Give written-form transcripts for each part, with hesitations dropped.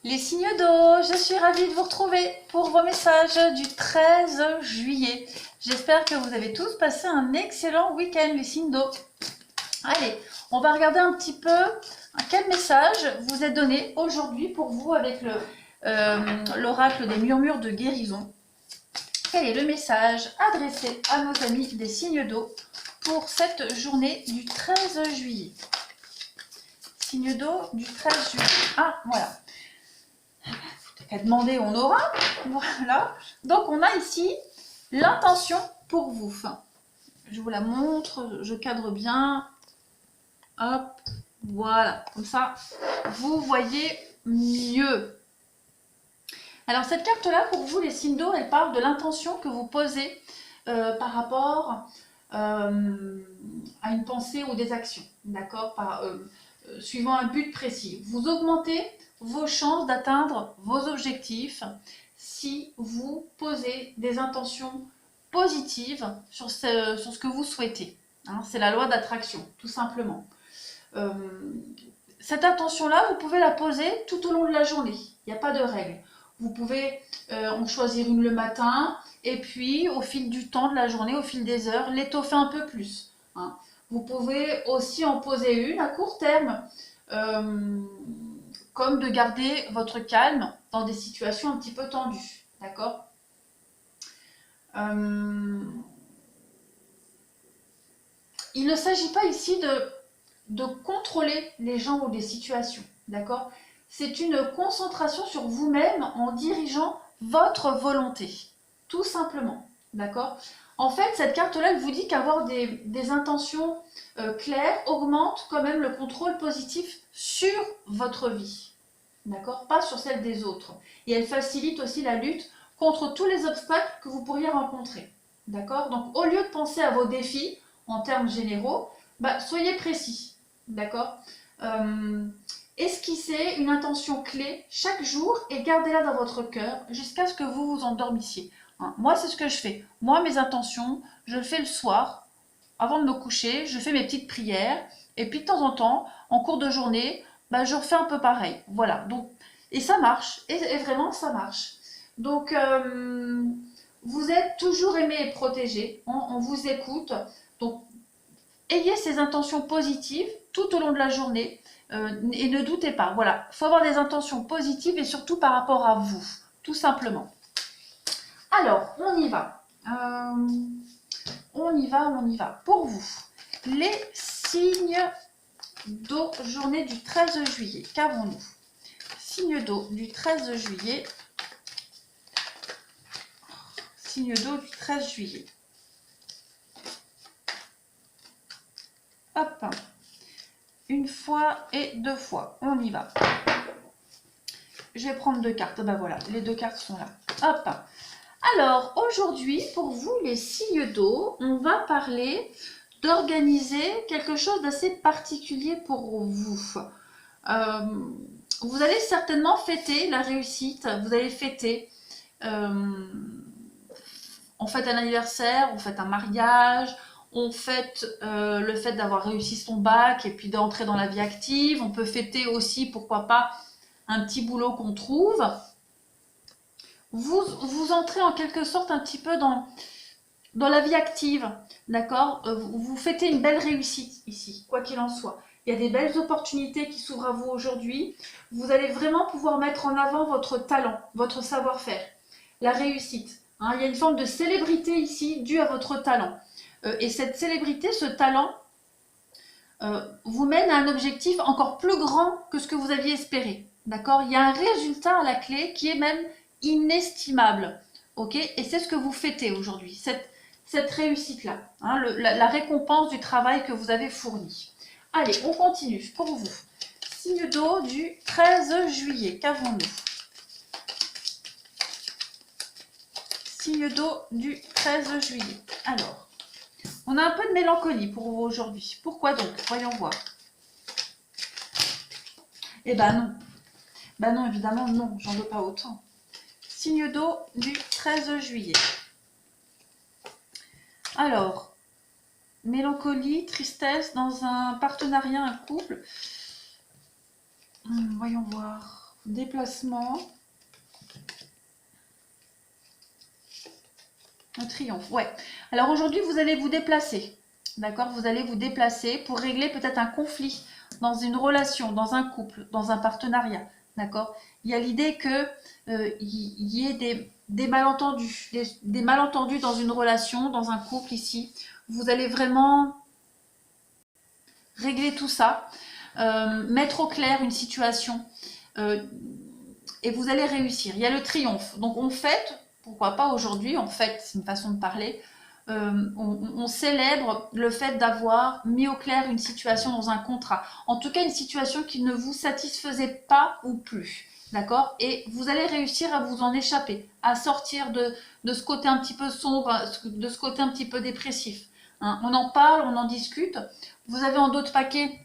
Les signes d'eau, je suis ravie de vous retrouver pour vos messages du 13 juillet. J'espère que vous avez tous passé un excellent week-end, les signes d'eau. Allez, on va regarder un petit peu quel message vous est donné aujourd'hui pour vous avec l'oracle des murmures de guérison. Quel est le message adressé à nos amis des signes d'eau pour cette journée du 13 juillet? Signe d'eau du 13 juillet. Ah, voilà. Qu'à demander, on aura. Voilà. Donc, on a ici l'intention pour vous. Je vous la montre, je cadre bien. Hop, voilà. Comme ça, vous voyez mieux. Alors, cette carte-là, pour vous, les signes d'eau, elle parle de l'intention que vous posez par rapport à une pensée ou des actions. D'accord, suivant un but précis. Vous augmentez vos chances d'atteindre vos objectifs si vous posez des intentions positives sur ce que vous souhaitez. Hein, c'est la loi d'attraction, tout simplement. Cette intention-là, vous pouvez la poser tout au long de la journée. Il n'y a pas de règle. Vous pouvez en choisir une le matin et puis au fil du temps de la journée, au fil des heures, l'étoffer un peu plus. Hein. Vous pouvez aussi en poser une à court terme, comme de garder votre calme dans des situations un petit peu tendues. D'accord ? Il ne s'agit pas ici de contrôler les gens ou des situations. D'accord ? C'est une concentration sur vous-même en dirigeant votre volonté. Tout simplement. D'accord ? En fait, cette carte-là, elle vous dit qu'avoir des intentions claires augmente quand même le contrôle positif sur votre vie. D'accord ? Pas sur celle des autres. Et elle facilite aussi la lutte contre tous les obstacles que vous pourriez rencontrer. D'accord ? Donc, au lieu de penser à vos défis en termes généraux, soyez précis. D'accord ? Esquissez une intention clé chaque jour et gardez-la dans votre cœur jusqu'à ce que vous vous endormissiez. Moi, c'est ce que je fais. Moi, mes intentions, je le fais le soir, avant de me coucher, je fais mes petites prières. Et puis, de temps en temps, en cours de journée, je refais un peu pareil. Voilà. Donc, et ça marche. Et vraiment, ça marche. Donc, vous êtes toujours aimé et protégé. On vous écoute. Donc, ayez ces intentions positives tout au long de la journée. Et ne doutez pas, voilà, il faut avoir des intentions positives et surtout par rapport à vous, tout simplement. Alors, on y va. On y va. Pour vous, les signes d'eau, journée du 13 juillet. Qu'avons-nous? Signe d'eau du 13 juillet. Signe d'eau du 13 juillet. Hop. Une fois et deux fois. On y va. Je vais prendre deux cartes. Voilà, les deux cartes sont là. Hop. Alors, aujourd'hui, pour vous, les signes d'eau, on va parler d'organiser quelque chose d'assez particulier pour vous. Vous allez certainement fêter la réussite. Vous allez fêter, on fête un anniversaire, on fête un mariage, on fête le fait d'avoir réussi son bac et puis d'entrer dans la vie active. On peut fêter aussi, pourquoi pas, un petit boulot qu'on trouve. Vous entrez en quelque sorte un petit peu dans la vie active, d'accord ? Vous fêtez une belle réussite ici, quoi qu'il en soit. Il y a des belles opportunités qui s'ouvrent à vous aujourd'hui. Vous allez vraiment pouvoir mettre en avant votre talent, votre savoir-faire, la réussite. Hein, il y a une forme de célébrité ici due à votre talent. Et cette célébrité, ce talent, vous mène à un objectif encore plus grand que ce que vous aviez espéré. D'accord ? Il y a un résultat à la clé qui est même inestimable. Ok ? Et c'est ce que vous fêtez aujourd'hui, cette réussite-là, hein, la récompense du travail que vous avez fourni. Allez, on continue pour vous. Signe d'eau du 13 juillet, qu'avons-nous? Signe d'eau du 13 juillet. Alors, on a un peu de mélancolie pour vous aujourd'hui. Pourquoi donc? Voyons voir. Eh ben non. Non, évidemment, non, j'en veux pas autant. Signe d'eau du 13 juillet. Alors, mélancolie, tristesse dans un partenariat, un couple. Voyons voir. déplacement, un triomphe, ouais. Alors aujourd'hui, vous allez vous déplacer, d'accord? Vous allez vous déplacer pour régler peut-être un conflit dans une relation, dans un couple, dans un partenariat, d'accord? Il y a l'idée que y ait des malentendus, des malentendus dans une relation, dans un couple ici. Vous allez vraiment régler tout ça, mettre au clair une situation et vous allez réussir. Il y a le triomphe. Donc on fête, pourquoi pas aujourd'hui, on fête, c'est une façon de parler, on célèbre le fait d'avoir mis au clair une situation dans un contrat. En tout cas, une situation qui ne vous satisfaisait pas ou plus. D'accord? Et vous allez réussir à vous en échapper, à sortir de ce côté un petit peu sombre, de ce côté un petit peu dépressif. Hein, on en parle, on en discute. Vous avez en dos de paquet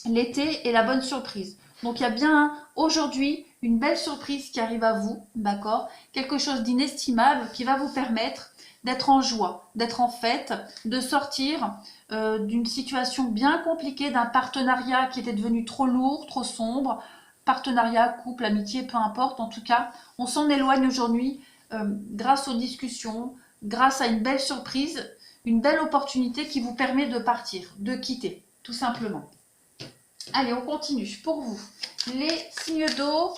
l'été et la bonne surprise. Donc il y a bien aujourd'hui une belle surprise qui arrive à vous, d'accord? Quelque chose d'inestimable qui va vous permettre d'être en joie, d'être en fête, de sortir d'une situation bien compliquée, d'un partenariat qui était devenu trop lourd, trop sombre, partenariat, couple, amitié, peu importe. En tout cas, on s'en éloigne aujourd'hui grâce aux discussions, grâce à une belle surprise, une belle opportunité qui vous permet de partir, de quitter, tout simplement. Allez, on continue. Pour vous, les signes d'eau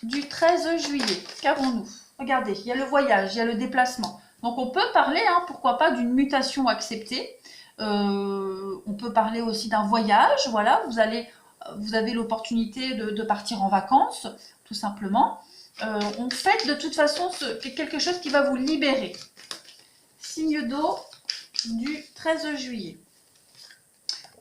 du 13 juillet. Qu'avons-nous? Regardez, il y a le voyage, il y a le déplacement. Donc on peut parler, hein, pourquoi pas, d'une mutation acceptée. On peut parler aussi d'un voyage. Voilà, vous avez l'opportunité de partir en vacances, tout simplement. On fête de toute façon quelque chose qui va vous libérer. Signe d'eau du 13 juillet.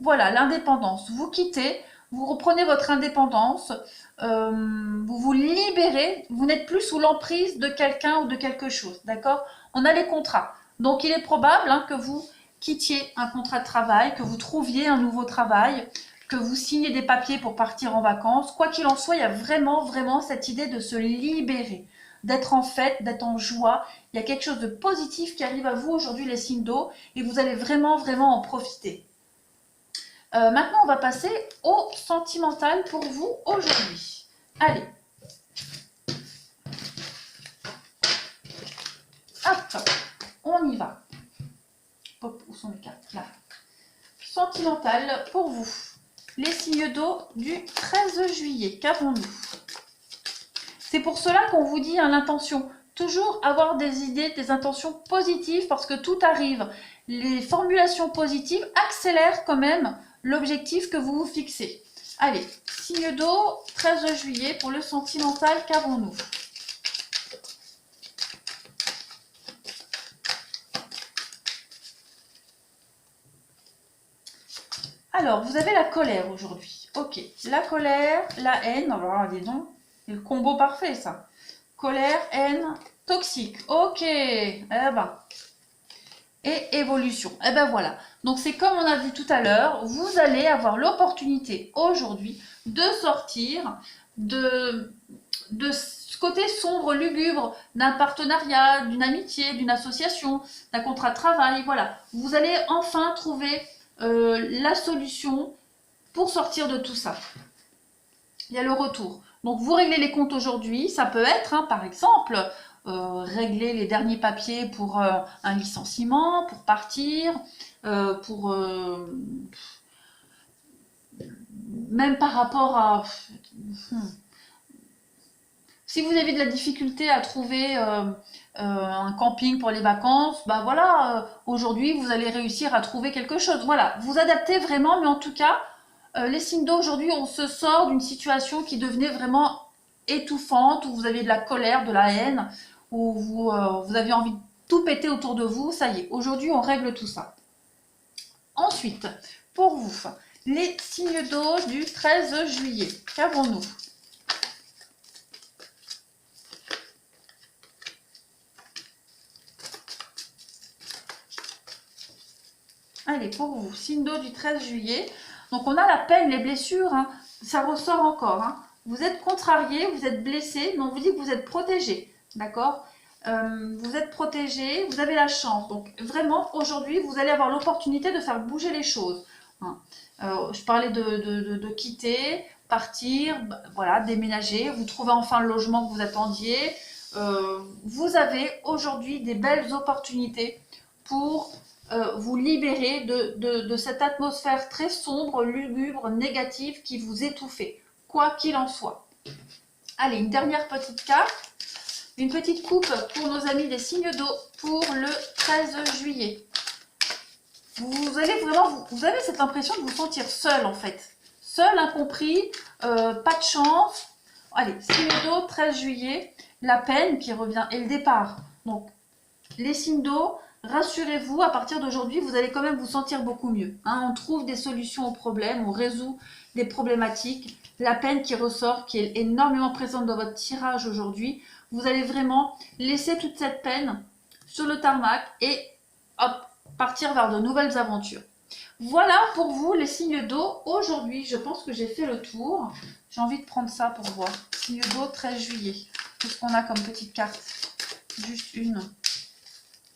Voilà, l'indépendance. Vous quittez, vous reprenez votre indépendance, vous vous libérez, vous n'êtes plus sous l'emprise de quelqu'un ou de quelque chose, d'accord? On a les contrats. Donc, il est probable hein, que vous quittiez un contrat de travail, que vous trouviez un nouveau travail, que vous signiez des papiers pour partir en vacances. Quoi qu'il en soit, il y a vraiment, vraiment cette idée de se libérer, d'être en fête, d'être en joie. Il y a quelque chose de positif qui arrive à vous aujourd'hui, les signes d'eau, et vous allez vraiment, vraiment en profiter. Maintenant, on va passer au sentimental pour vous aujourd'hui. Allez. Hop, on y va. Hop, où sont les cartes? Là. Sentimental pour vous. Les signes d'eau du 13 juillet. Qu'avons-nous? C'est pour cela qu'on vous dit hein, l'intention. Toujours avoir des idées, des intentions positives parce que tout arrive. Les formulations positives accélèrent quand même l'objectif que vous vous fixez. Allez, signe d'eau, 13 juillet pour le sentimental, qu'avons-nous? Alors, vous avez la colère aujourd'hui. Ok, la colère, la haine, alors dis donc, c'est le combo parfait ça. Colère, haine, toxique. Ok, eh ben. Et évolution. Et ben voilà. Donc c'est comme on a vu tout à l'heure, vous allez avoir l'opportunité aujourd'hui de sortir de ce côté sombre, lugubre d'un partenariat, d'une amitié, d'une association, d'un contrat de travail. Voilà. Vous allez enfin trouver la solution pour sortir de tout ça. Il y a le retour. Donc vous réglez les comptes aujourd'hui. Ça peut être, hein, par exemple, régler les derniers papiers pour un licenciement, pour partir, même par rapport à... Si vous avez de la difficulté à trouver un camping pour les vacances, bah voilà, aujourd'hui vous allez réussir à trouver quelque chose. Voilà, vous adaptez vraiment, mais en tout cas, les signes d'eau aujourd'hui, on se sort d'une situation qui devenait vraiment étouffante, où vous aviez de la colère, de la haine, où vous avez envie de tout péter autour de vous. Ça y est, aujourd'hui on règle tout ça. Ensuite, pour vous, les signes d'eau du 13 juillet, qu'avons-nous? Allez, pour vous, signe d'eau du 13 juillet. Donc on a la peine, les blessures, hein, ça ressort encore. Hein. Vous êtes contrarié, vous êtes blessé, mais on vous dit que vous êtes protégé. D'accord? Vous êtes protégé, vous avez la chance. Donc vraiment, aujourd'hui, vous allez avoir l'opportunité de faire bouger les choses. Hein. Je parlais de quitter, partir, voilà, déménager, vous trouvez enfin le logement que vous attendiez. Vous avez aujourd'hui des belles opportunités pour vous libérer de cette atmosphère très sombre, lugubre, négative qui vous étouffait, quoi qu'il en soit. Allez, une dernière petite carte. Une petite coupe pour nos amis des signes d'eau pour le 13 juillet. Vous allez vraiment, vous avez cette impression de vous sentir seul en fait. Seul, incompris, pas de chance. Allez, signe d'eau, 13 juillet, la peine qui revient et le départ. Donc, les signes d'eau, rassurez-vous, à partir d'aujourd'hui, vous allez quand même vous sentir beaucoup mieux. Hein, on trouve des solutions aux problèmes, on résout des problématiques. La peine qui ressort, qui est énormément présente dans votre tirage aujourd'hui, vous allez vraiment laisser toute cette peine sur le tarmac et hop, partir vers de nouvelles aventures. Voilà pour vous les signes d'eau. Aujourd'hui, je pense que j'ai fait le tour. J'ai envie de prendre ça pour voir. Signe d'eau, 13 juillet. Qu'est-ce qu'on a comme petite carte? Juste une.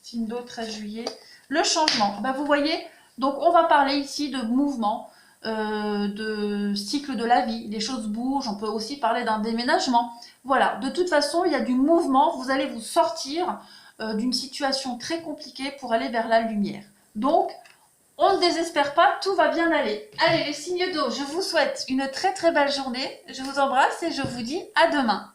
Signe d'eau, 13 juillet. Le changement. Ben, vous voyez, donc on va parler ici de mouvement, de cycle de la vie. Les choses bougent. On peut aussi parler d'un déménagement. Voilà, de toute façon, il y a du mouvement. Vous allez vous sortir d'une situation très compliquée pour aller vers la lumière. Donc, on ne désespère pas, tout va bien aller. Allez, les signes d'eau, je vous souhaite une très très belle journée. Je vous embrasse et je vous dis à demain.